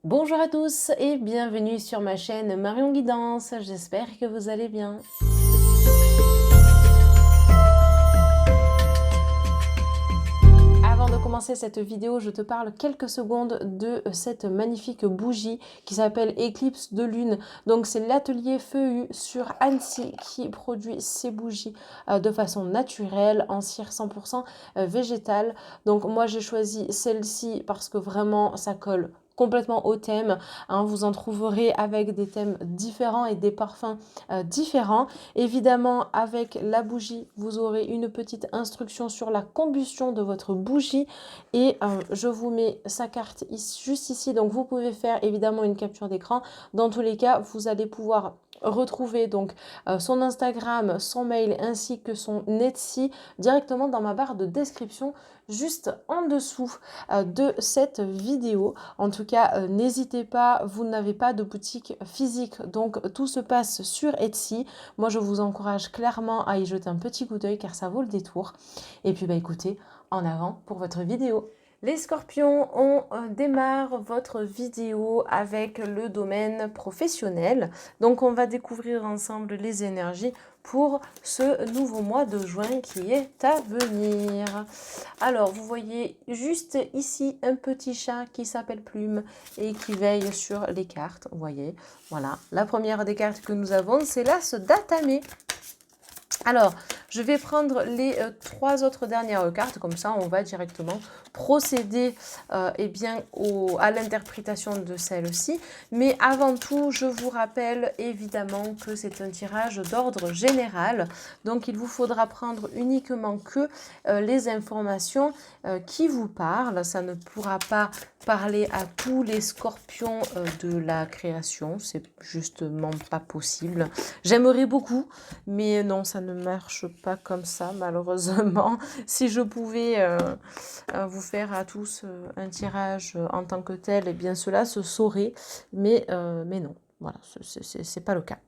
Bonjour à tous et bienvenue sur ma chaîne Marion Guidance, j'espère que vous allez bien. Avant de commencer cette vidéo, je te parle quelques secondes de cette magnifique bougie qui s'appelle Éclipse de Lune. Donc c'est l'atelier Feu sur Annecy qui produit ces bougies de façon naturelle, en cire 100% végétale. Donc moi j'ai choisi celle-ci parce que vraiment ça colle complètement au thème, hein. Vous en trouverez avec des thèmes différents et des parfums différents. Évidemment, avec la bougie, vous aurez une petite instruction sur la combustion de votre bougie et je vous mets sa carte juste ici. Donc, vous pouvez faire évidemment une capture d'écran. Dans tous les cas, vous allez pouvoir retrouver donc son Instagram, son mail ainsi que son Etsy directement dans ma barre de description juste en dessous de cette vidéo. En tout cas, n'hésitez pas, vous n'avez pas de boutique physique, donc tout se passe sur Etsy. Moi, je vous encourage clairement à y jeter un petit coup d'œil car ça vaut le détour. Et puis, bah écoutez, en avant pour votre vidéo. Les scorpions, on démarre votre vidéo avec le domaine professionnel. Donc, on va découvrir ensemble les énergies pour ce nouveau mois de juin qui est à venir. Alors, vous voyez juste ici un petit chat qui s'appelle Plume et qui veille sur les cartes. Vous voyez, voilà. La première des cartes que nous avons, c'est l'As d'Atame. Alors, je vais prendre les trois autres dernières cartes, comme ça on va directement procéder à l'interprétation de celle-ci. Mais avant tout, je vous rappelle évidemment que c'est un tirage d'ordre général. Donc, il vous faudra prendre uniquement que les informations qui vous parlent. Ça ne pourra pas parler à tous les scorpions de la création. C'est justement pas possible. J'aimerais beaucoup, mais non, ça ne marche pas comme ça, malheureusement. Si je pouvais vous faire à tous un tirage en tant que tel, eh bien cela se saurait, mais non, voilà, c'est pas le cas.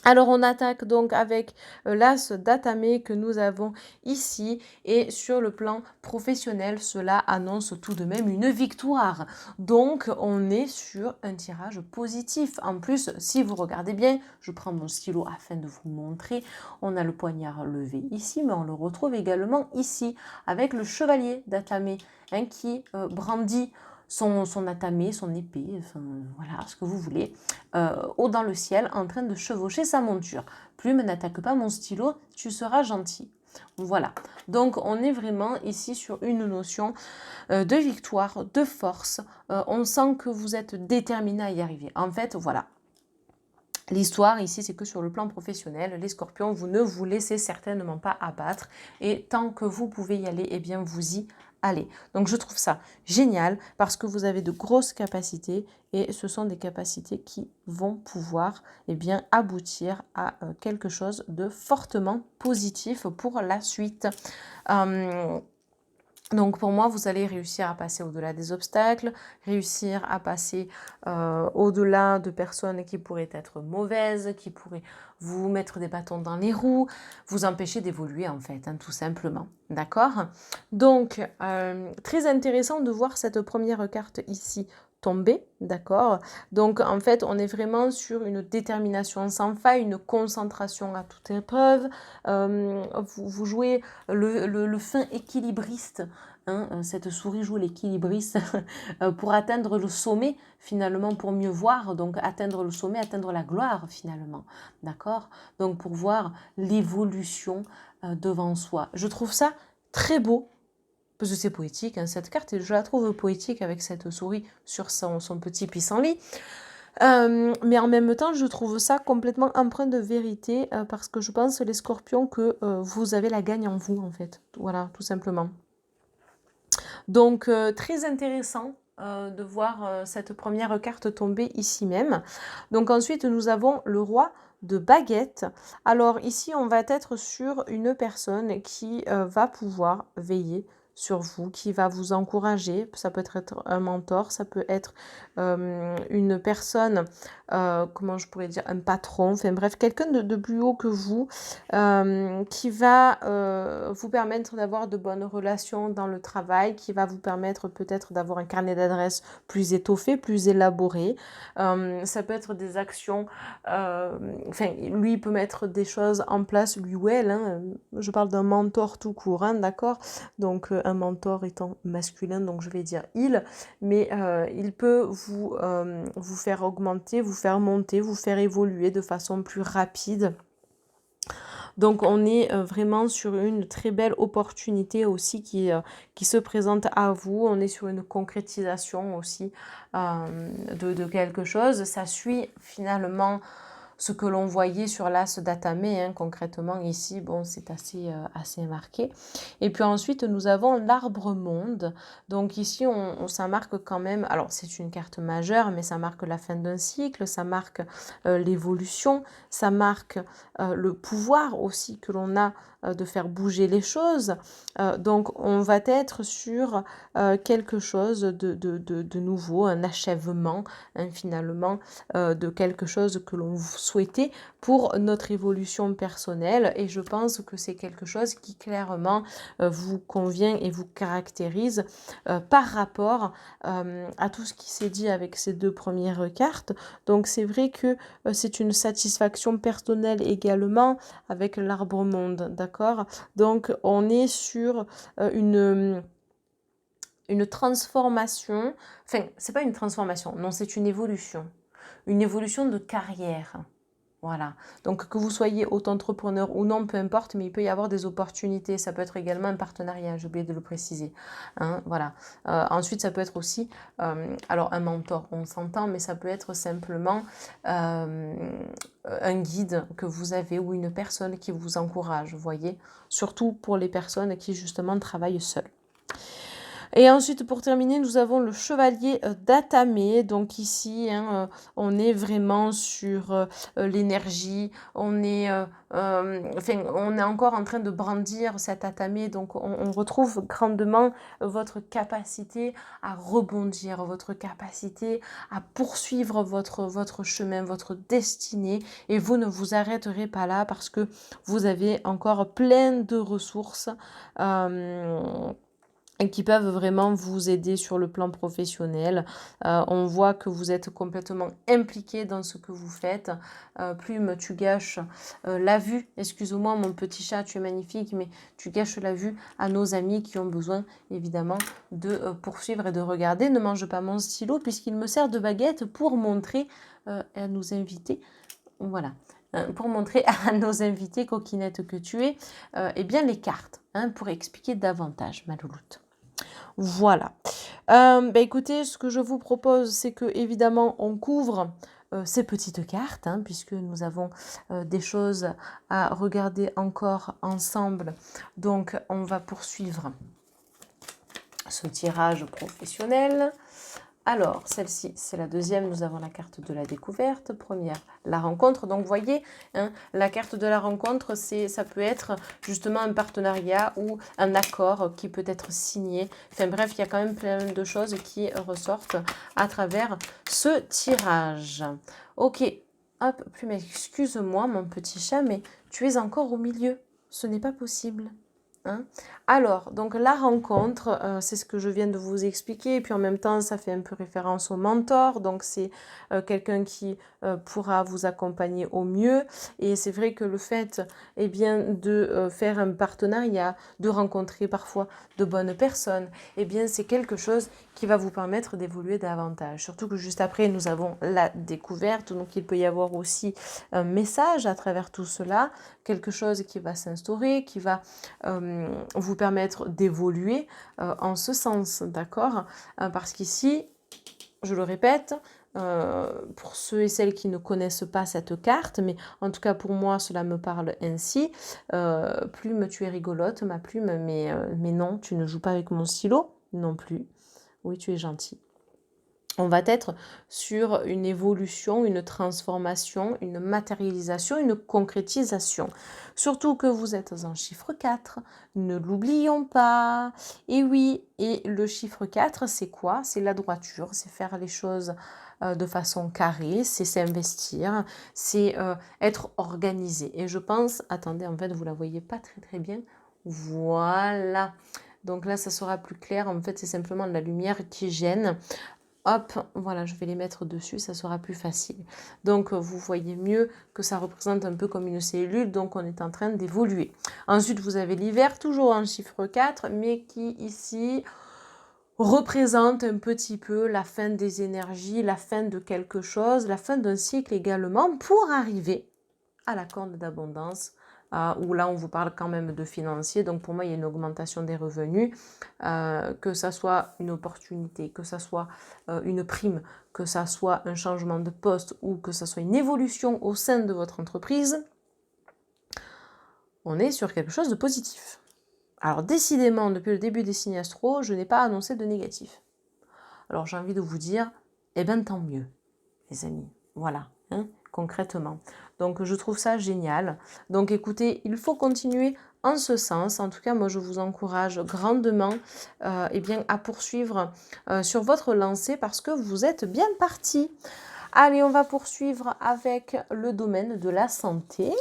Alors on attaque donc avec l'As d'Atame que nous avons ici et sur le plan professionnel cela annonce tout de même une victoire. Donc on est sur un tirage positif. En plus si vous regardez bien, je prends mon stylo afin de vous montrer, on a le poignard levé ici mais on le retrouve également ici avec le chevalier d'Atame qui brandit son atame, son épée, enfin, voilà, ce que vous voulez, haut dans le ciel, en train de chevaucher sa monture. Plume, n'attaque pas mon stylo, tu seras gentil. Voilà, donc on est vraiment ici sur une notion de victoire, de force. On sent que vous êtes déterminé à y arriver. En fait, voilà. L'histoire ici, c'est que sur le plan professionnel, les scorpions, vous ne vous laissez certainement pas abattre. Et tant que vous pouvez y aller, eh bien, vous y allez. Donc, je trouve ça génial parce que vous avez de grosses capacités et ce sont des capacités qui vont pouvoir aboutir à quelque chose de fortement positif pour la suite. Donc pour moi, vous allez réussir à passer au-delà des obstacles, réussir à passer au-delà de personnes qui pourraient être mauvaises, qui pourraient vous mettre des bâtons dans les roues, vous empêcher d'évoluer en fait, hein, tout simplement. D'accord? Donc, très intéressant de voir cette première carte ici tomber, d'accord? Donc en fait, on est vraiment sur une détermination sans faille, une concentration à toute épreuve. Vous jouez le fin équilibriste. Hein, cette souris joue l'équilibriste pour atteindre le sommet finalement, pour mieux voir, donc atteindre le sommet, atteindre la gloire finalement, d'accord? Donc pour voir l'évolution devant soi. Je trouve ça très beau, parce que c'est poétique, hein, cette carte, et je la trouve poétique avec cette souris sur son petit pissenlit. Mais en même temps, je trouve ça complètement empreint de vérité parce que je pense, les scorpions, que vous avez la gagne en vous, en fait. Voilà, tout simplement. Donc, très intéressant de voir cette première carte tomber ici même. Donc, ensuite, nous avons le roi de baguette. Alors, ici, on va être sur une personne qui va pouvoir veiller sur vous, qui va vous encourager. Ça peut être un mentor, ça peut être une personne, comment je pourrais dire, un patron, enfin bref, quelqu'un de plus haut que vous, qui va vous permettre d'avoir de bonnes relations dans le travail, qui va vous permettre peut-être d'avoir un carnet d'adresses plus étoffé, plus élaboré. Ça peut être des actions, enfin, lui il peut mettre des choses en place, lui ou elle, hein, je parle d'un mentor tout court, hein, d'accord? Donc un mentor étant masculin, donc je vais dire il, mais il peut vous faire augmenter, vous faire monter, vous faire évoluer de façon plus rapide. Donc on est vraiment sur une très belle opportunité aussi qui se présente à vous. On est sur une concrétisation aussi de quelque chose. Ça suit finalement ce que l'on voyait sur l'as d'atamé, hein, concrètement ici, bon, c'est assez marqué. Et puis ensuite, nous avons l'arbre monde. Donc ici, ça marque quand même, alors c'est une carte majeure, mais ça marque la fin d'un cycle, ça marque l'évolution, ça marque le pouvoir aussi que l'on a de faire bouger les choses. Donc on va être sur quelque chose de nouveau, un achèvement, hein, finalement, de quelque chose que l'on souhaitait pour notre évolution personnelle. Et je pense que c'est quelque chose qui clairement vous convient et vous caractérise par rapport à tout ce qui s'est dit avec ces deux premières cartes. Donc c'est vrai que c'est une satisfaction personnelle également avec l'arbre monde, d'accord? Donc on est sur une transformation, enfin c'est pas une transformation, non, c'est une évolution de carrière. Voilà, donc que vous soyez auto-entrepreneur ou non, peu importe, mais il peut y avoir des opportunités. Ça peut être également un partenariat, j'ai oublié de le préciser, hein, voilà. Ensuite, ça peut être aussi, alors un mentor, on s'entend, mais ça peut être simplement un guide que vous avez ou une personne qui vous encourage, vous voyez, surtout pour les personnes qui justement travaillent seules. Et ensuite, pour terminer, nous avons le chevalier d'Atamé. Donc ici, hein, on est vraiment sur l'énergie. On est encore en train de brandir cet Atamé. Donc on retrouve grandement votre capacité à rebondir, votre capacité à poursuivre votre chemin, votre destinée. Et vous ne vous arrêterez pas là parce que vous avez encore plein de ressources. Et qui peuvent vraiment vous aider sur le plan professionnel. On voit que vous êtes complètement impliqué dans ce que vous faites. Plume, tu gâches la vue. Excuse-moi mon petit chat, tu es magnifique, mais tu gâches la vue à nos amis qui ont besoin évidemment de poursuivre et de regarder. Ne mange pas mon stylo puisqu'il me sert de baguette pour montrer à nos invités. Voilà. Pour montrer à nos invités, coquinette que tu es, eh bien les cartes, hein, pour expliquer davantage, ma louloute. Voilà. Écoutez, ce que je vous propose, c'est que évidemment, on couvre ces petites cartes, hein, puisque nous avons des choses à regarder encore ensemble. Donc, on va poursuivre ce tirage professionnel. Alors, celle-ci, c'est la deuxième. Nous avons la carte de la découverte. Première, la rencontre. Donc, vous voyez, hein, la carte de la rencontre, ça peut être justement un partenariat ou un accord qui peut être signé. Enfin bref, il y a quand même plein de choses qui ressortent à travers ce tirage. Ok, hop, Plume, excuse-moi mon petit chat, mais tu es encore au milieu. Ce n'est pas possible. Hein. Alors, donc la rencontre, c'est ce que je viens de vous expliquer, et puis en même temps, ça fait un peu référence au mentor, donc c'est quelqu'un qui pourra vous accompagner au mieux, et c'est vrai que le fait eh bien, de faire un partenariat, de rencontrer parfois de bonnes personnes, eh bien, c'est quelque chose qui va vous permettre d'évoluer davantage. Surtout que juste après, nous avons la découverte, donc il peut y avoir aussi un message à travers tout cela, quelque chose qui va s'instaurer, qui va vous permettre d'évoluer en ce sens, d'accord? Parce qu'ici, je le répète, pour ceux et celles qui ne connaissent pas cette carte, mais en tout cas pour moi cela me parle ainsi, Plume, tu es rigolote, ma Plume, mais non, tu ne joues pas avec mon stylo non plus. Oui, tu es gentil. On va être sur une évolution, une transformation, une matérialisation, une concrétisation. Surtout que vous êtes en chiffre 4, ne l'oublions pas. Et oui, et le chiffre 4, c'est quoi? C'est la droiture, c'est faire les choses de façon carrée, c'est s'investir, c'est être organisé. Et je pense, attendez, en fait, vous la voyez pas très bien. Voilà. Donc là, ça sera plus clair. En fait, c'est simplement la lumière qui gêne. Hop, voilà, je vais les mettre dessus, ça sera plus facile. Donc, vous voyez mieux que ça représente un peu comme une cellule, donc on est en train d'évoluer. Ensuite, vous avez l'hiver, toujours en chiffre 4, mais qui ici représente un petit peu la fin des énergies, la fin de quelque chose, la fin d'un cycle également, pour arriver à la corne d'abondance, où là on vous parle quand même de financier. Donc pour moi il y a une augmentation des revenus, que ça soit une opportunité, que ça soit une prime, que ça soit un changement de poste ou que ça soit une évolution au sein de votre entreprise. On est sur quelque chose de positif. Alors décidément, depuis le début des signes astro, je n'ai pas annoncé de négatif. Alors j'ai envie de vous dire, eh bien tant mieux, les amis. Voilà, hein, concrètement. Donc je trouve ça génial. Donc écoutez, il faut continuer en ce sens. En tout cas, moi je vous encourage grandement eh bien, à poursuivre sur votre lancée parce que vous êtes bien parti. Allez, on va poursuivre avec le domaine de la santé.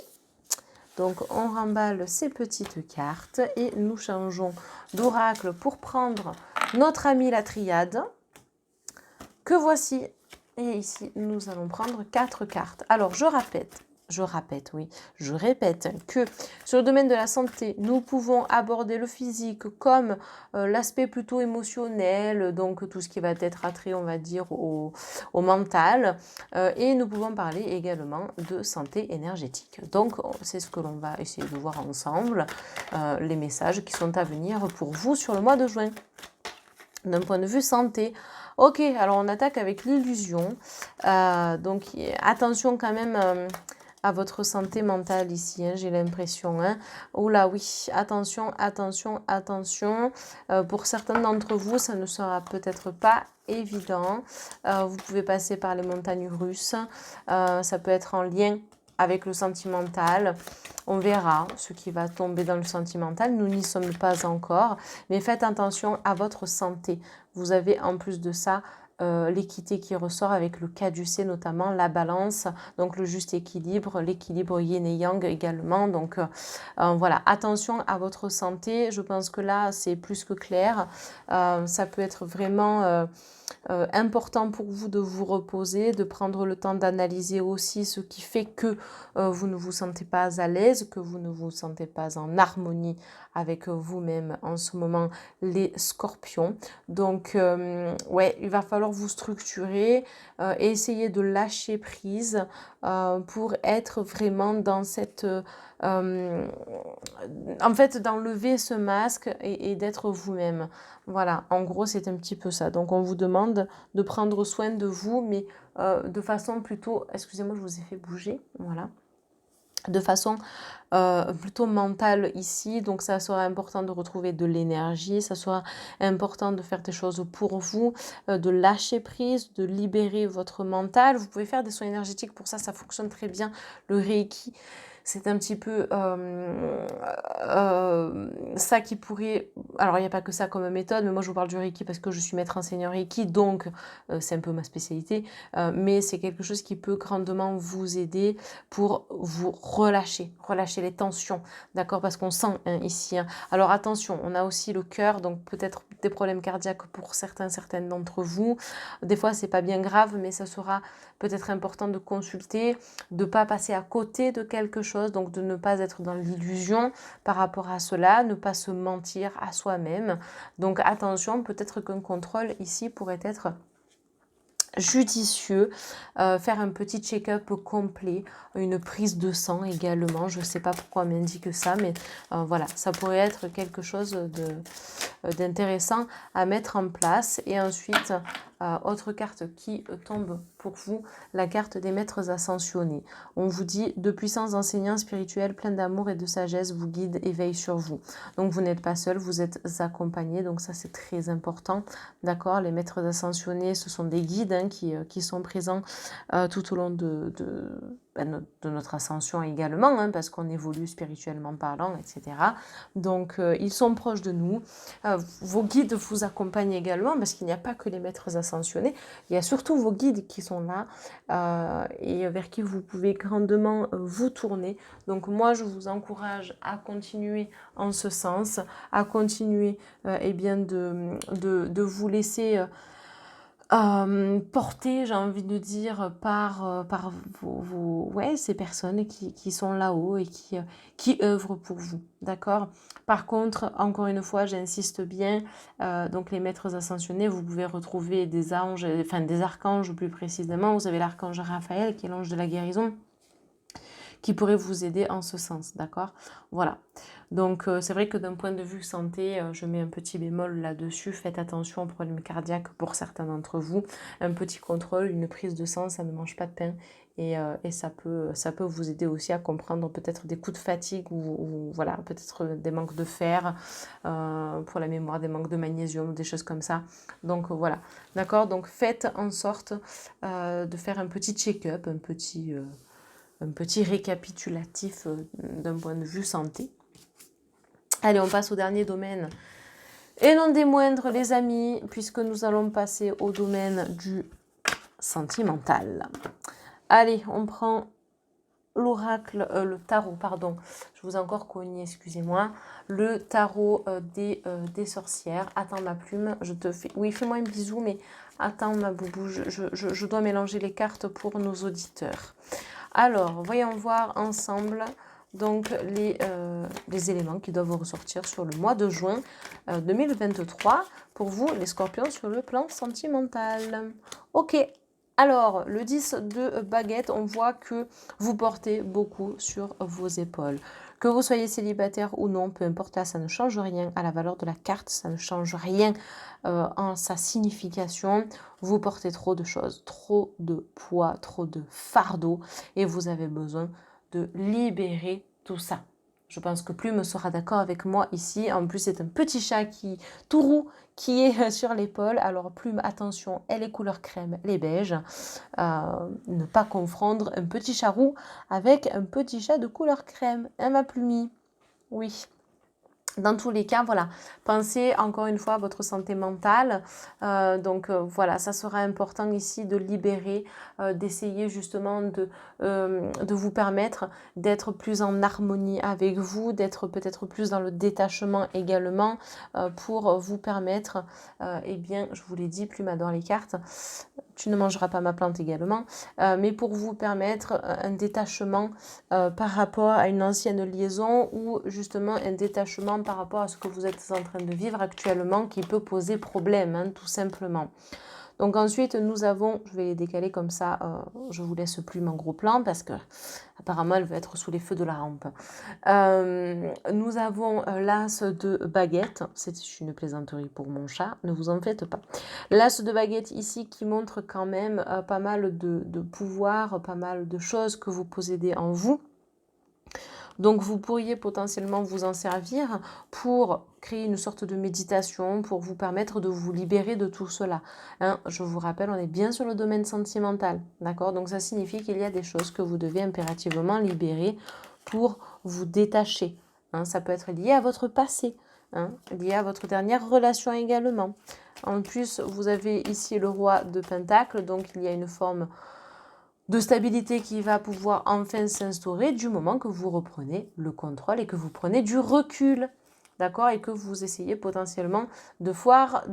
Donc on remballe ces petites cartes et nous changeons d'oracle pour prendre notre amie la triade, que voici. Et ici, nous allons prendre 4 cartes. Alors, je répète que sur le domaine de la santé, nous pouvons aborder le physique comme l'aspect plutôt émotionnel, donc tout ce qui va être attrait, on va dire, au mental. Et nous pouvons parler également de santé énergétique. Donc, c'est ce que l'on va essayer de voir ensemble, les messages qui sont à venir pour vous sur le mois de juin. D'un point de vue santé. Ok, alors on attaque avec l'illusion. Donc attention quand même à votre santé mentale ici, hein, j'ai l'impression. Hein. Oula oui, attention. Pour certains d'entre vous, ça ne sera peut-être pas évident. Vous pouvez passer par les montagnes russes. Ça peut être en lien avec le sentimental. On verra ce qui va tomber dans le sentimental. Nous n'y sommes pas encore. Mais faites attention à votre santé. Vous avez en plus de ça l'équité qui ressort avec le caducée, notamment la balance, donc le juste équilibre, l'équilibre yin et yang également. Donc voilà, attention à votre santé. Je pense que là, c'est plus que clair. Ça peut être vraiment important pour vous de vous reposer, de prendre le temps d'analyser aussi ce qui fait que vous ne vous sentez pas à l'aise, que vous ne vous sentez pas en harmonie avec vous-même en ce moment, les scorpions. Donc, ouais, il va falloir vous structurer et essayer de lâcher prise pour être vraiment dans cette... en fait, d'enlever ce masque et d'être vous-même. Voilà, en gros, c'est un petit peu ça. Donc, on vous demande de prendre soin de vous, mais de façon plutôt... Excusez-moi, je vous ai fait bouger. Voilà. De façon plutôt mentale ici. Donc, ça sera important de retrouver de l'énergie. Ça sera important de faire des choses pour vous, de lâcher prise, de libérer votre mental. Vous pouvez faire des soins énergétiques. Pour ça, ça fonctionne très bien. Le Reiki, c'est un petit peu ça qui pourrait... Alors, il n'y a pas que ça comme méthode, mais moi, je vous parle du Reiki parce que je suis maître enseignant Reiki, donc c'est un peu ma spécialité. Mais c'est quelque chose qui peut grandement vous aider pour vous relâcher les tensions, d'accord? Parce qu'on sent ici. Hein. Alors, attention, on a aussi le cœur, donc peut-être des problèmes cardiaques pour certaines d'entre vous. Des fois, c'est pas bien grave, mais ça sera peut-être important de consulter, de ne pas passer à côté de quelque chose, donc de ne pas être dans l'illusion par rapport à cela, ne pas se mentir à soi-même. Donc attention, peut-être qu'un contrôle ici pourrait être judicieux, faire un petit check-up complet, une prise de sang également, je ne sais pas pourquoi on m'indique ça, mais voilà, ça pourrait être quelque chose d'intéressant à mettre en place. Et ensuite, Autre carte qui tombe pour vous, la carte des maîtres ascensionnés. On vous dit, de puissants enseignants spirituels pleins d'amour et de sagesse vous guident et veillent sur vous. Donc vous n'êtes pas seul, vous êtes accompagné, donc ça c'est très important. D'accord, les maîtres ascensionnés, ce sont des guides hein, qui sont présents tout au long de notre ascension également, hein, parce qu'on évolue spirituellement parlant, etc. Donc ils sont proches de nous. Vos guides vous accompagnent également, parce qu'il n'y a pas que les maîtres ascensionnés, il y a surtout vos guides qui sont là et vers qui vous pouvez grandement vous tourner. Donc moi je vous encourage à continuer en ce sens, à continuer eh bien de vous laisser porté, j'ai envie de dire, par ces personnes qui sont là-haut et qui œuvrent pour vous, d'accord? Par contre, encore une fois, j'insiste bien, donc les maîtres ascensionnés, vous pouvez retrouver des anges, enfin des archanges plus précisément. Vous avez l'archange Raphaël qui est l'ange de la guérison, qui pourrait vous aider en ce sens, d'accord? Voilà. Donc, c'est vrai que d'un point de vue santé, je mets un petit bémol là-dessus. Faites attention aux problèmes cardiaques pour certains d'entre vous. Un petit contrôle, une prise de sang, ça ne mange pas de pain. Et ça peut vous aider aussi à comprendre peut-être des coups de fatigue ou voilà, peut-être des manques de fer pour la mémoire, des manques de magnésium, des choses comme ça. Donc, voilà. D'accord? Donc, faites en sorte de faire un petit check-up, un petit récapitulatif d'un point de vue santé. Allez, on passe au dernier domaine. Et non des moindres, les amis, puisque nous allons passer au domaine du sentimental. Allez, on prend l'oracle, le tarot, pardon. Je vous ai encore cogné, excusez-moi. Le tarot des sorcières. Attends ma plume, je te fais... Oui, fais-moi un bisou, mais attends ma boubou, je dois mélanger les cartes pour nos auditeurs. Alors, voyons voir ensemble donc les éléments qui doivent ressortir sur le mois de juin 2023 pour vous, les scorpions, sur le plan sentimental. Ok, alors le 10 de baguette, on voit que vous portez beaucoup sur vos épaules. Que vous soyez célibataire ou non, peu importe, là, ça ne change rien à la valeur de la carte, ça ne change rien en sa signification. Vous portez trop de choses, trop de poids, trop de fardeau et vous avez besoin de libérer tout ça. Je pense que Plume sera d'accord avec moi ici. En plus, c'est un petit chat tout roux qui est sur l'épaule. Alors Plume, attention, elle est couleur crème, elle est beige. Ne pas confondre un petit chat roux avec un petit chat de couleur crème. Hein, ma Plumie? Oui. Dans tous les cas, voilà, pensez encore une fois à votre santé mentale. Voilà, ça sera important ici de libérer, d'essayer justement de vous permettre d'être plus en harmonie avec vous, d'être peut-être plus dans le détachement également pour vous permettre, eh bien, je vous l'ai dit, Plume adore les cartes, tu ne mangeras pas ma plante également, mais pour vous permettre un détachement par rapport à une ancienne liaison ou justement un détachement par rapport à ce que vous êtes en train de vivre actuellement qui peut poser problème, hein, tout simplement. Donc ensuite, nous avons, je vais les décaler comme ça, je vous laisse Plume en gros plan parce que apparemment elle veut être sous les feux de la rampe. Nous avons l'as de baguette, c'est une plaisanterie pour mon chat, ne vous en faites pas. L'as de baguette ici qui montre quand même pas mal de pouvoir, pas mal de choses que vous possédez en vous. Donc vous pourriez potentiellement vous en servir pour créer une sorte de méditation, pour vous permettre de vous libérer de tout cela. Hein, je vous rappelle, on est bien sur le domaine sentimental, d'accord? Donc ça signifie qu'il y a des choses que vous devez impérativement libérer pour vous détacher. Hein, ça peut être lié à votre passé, hein, lié à votre dernière relation également. En plus, vous avez ici le roi de Pentacle, donc il y a une forme de stabilité qui va pouvoir enfin s'instaurer du moment que vous reprenez le contrôle et que vous prenez du recul, d'accord, et que vous essayez potentiellement de voir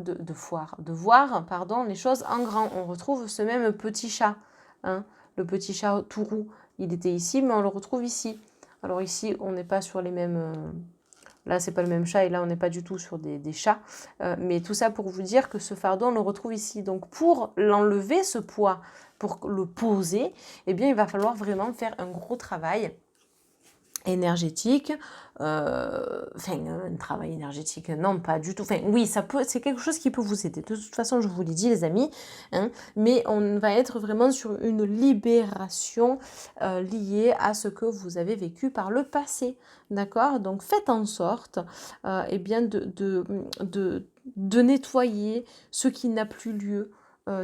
les choses en grand. On retrouve ce même petit chat, hein, le petit chat tout roux. Il était ici, mais on le retrouve ici. Alors ici, on n'est pas sur les mêmes... Là, c'est pas le même chat et là, on n'est pas du tout sur des chats. Mais tout ça pour vous dire que ce fardeau, on le retrouve ici. Donc, pour l'enlever, ce poids, pour le poser, eh bien, il va falloir vraiment faire un gros travail énergétique, enfin un travail énergétique, non pas du tout, enfin oui ça peut, c'est quelque chose qui peut vous aider, de toute façon je vous l'ai dit les amis, hein, mais on va être vraiment sur une libération liée à ce que vous avez vécu par le passé, d'accord? Donc faites en sorte eh bien de nettoyer ce qui n'a plus lieu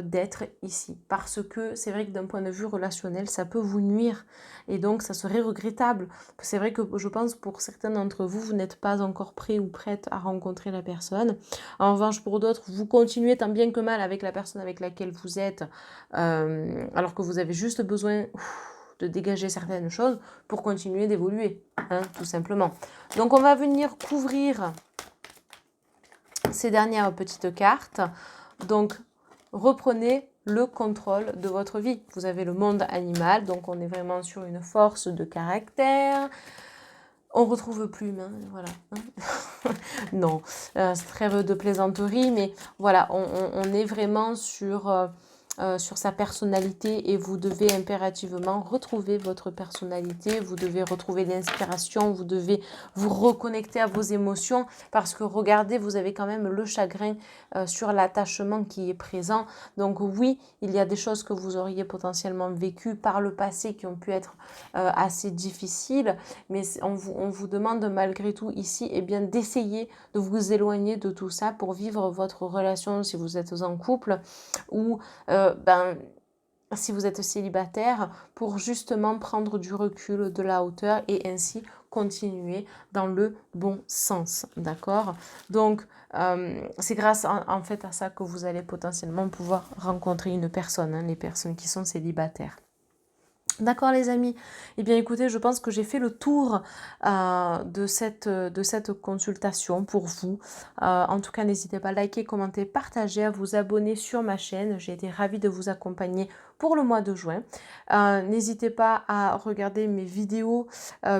d'être ici, parce que c'est vrai que d'un point de vue relationnel ça peut vous nuire et donc ça serait regrettable. C'est vrai que je pense pour certains d'entre vous, vous n'êtes pas encore prêt ou prête à rencontrer la personne. En revanche, pour d'autres, vous continuez tant bien que mal avec la personne avec laquelle vous êtes, alors que vous avez juste besoin de dégager certaines choses pour continuer d'évoluer, hein, tout simplement. Donc on va venir couvrir ces dernières petites cartes. Donc reprenez le contrôle de votre vie. Vous avez le monde animal, donc on est vraiment sur une force de caractère. On retrouve plus l'humain, voilà. Non, trêve de plaisanterie, mais voilà, on est vraiment sur sa personnalité et vous devez impérativement retrouver votre personnalité, vous devez retrouver l'inspiration, vous devez vous reconnecter à vos émotions parce que regardez, vous avez quand même le chagrin sur l'attachement qui est présent. Donc oui, il y a des choses que vous auriez potentiellement vécues par le passé qui ont pu être assez difficiles, mais on vous demande malgré tout ici eh bien, d'essayer de vous éloigner de tout ça pour vivre votre relation si vous êtes en couple ou si vous êtes célibataire, pour justement prendre du recul, de la hauteur et ainsi continuer dans le bon sens, d'accord? Donc, c'est grâce en fait à ça que vous allez potentiellement pouvoir rencontrer une personne, hein, les personnes qui sont célibataires. D'accord les amis? Eh bien écoutez, je pense que j'ai fait le tour de cette consultation pour vous. En tout cas, n'hésitez pas à liker, commenter, partager, à vous abonner sur ma chaîne. J'ai été ravie de vous accompagner pour le mois de juin. N'hésitez pas à regarder mes vidéos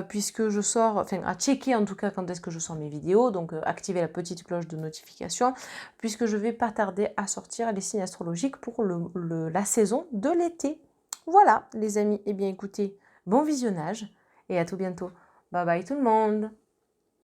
puisque je sors, enfin à checker en tout cas quand est-ce que je sors mes vidéos. Donc activez la petite cloche de notification puisque je vais pas tarder à sortir les signes astrologiques pour la saison de l'été. Voilà les amis, eh bien écoutez, bon visionnage et à tout bientôt. Bye bye tout le monde.